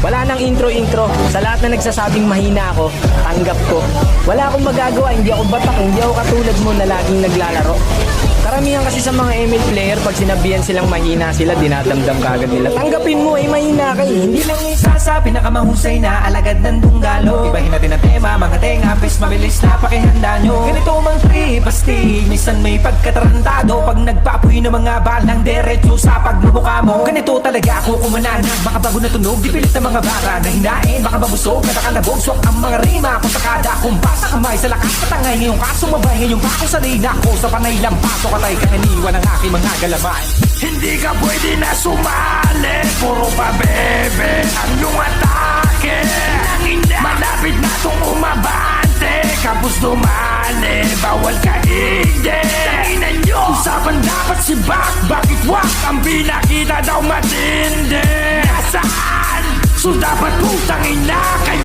Wala nang intro-intro. Sa lahat na nagsasabing mahina ako, tanggap ko. Wala akong magagawa, hindi ako batak, hindi ako katulad mo na laging naglalaro. Karamihan kasi sa mga ML player, pag sinabihan silang mahina sila, dinadamdam kagad nila. Tanggapin mo, mahina ka eh. Hindi lang Isa sa pinakamahusay na alagad ng dunggalo. Ibahin natin ang tema, mga tenga, pes mabilis na pakihanda nyo. Ganito mang trip, astig, minsan may pagkatarantado. Pag nagpapoy ng mga balang derecho sa pagmumukha mo. Ganito talaga ako kumanana, baka bago na tunog, di pilit ng mga bara na hinain. Baka mabusog, natakalabog, swak ang mga rima. Kung sakada, kumbasa kamay sa lakas patangay. Ngayong kaso mabay, ngayong ako sanay na ako sa panay lampaso. Katay kananiwan ang aking mga galaman. Hindi ka pwede na sumali, puro pa bebe ang iyong atake. Malapit na itong umabante, kapos dumali, bawal ka hindi. Usapan dapat si Bak, bakit wak ang pinakita daw matindi? Nasaan? So dapat putang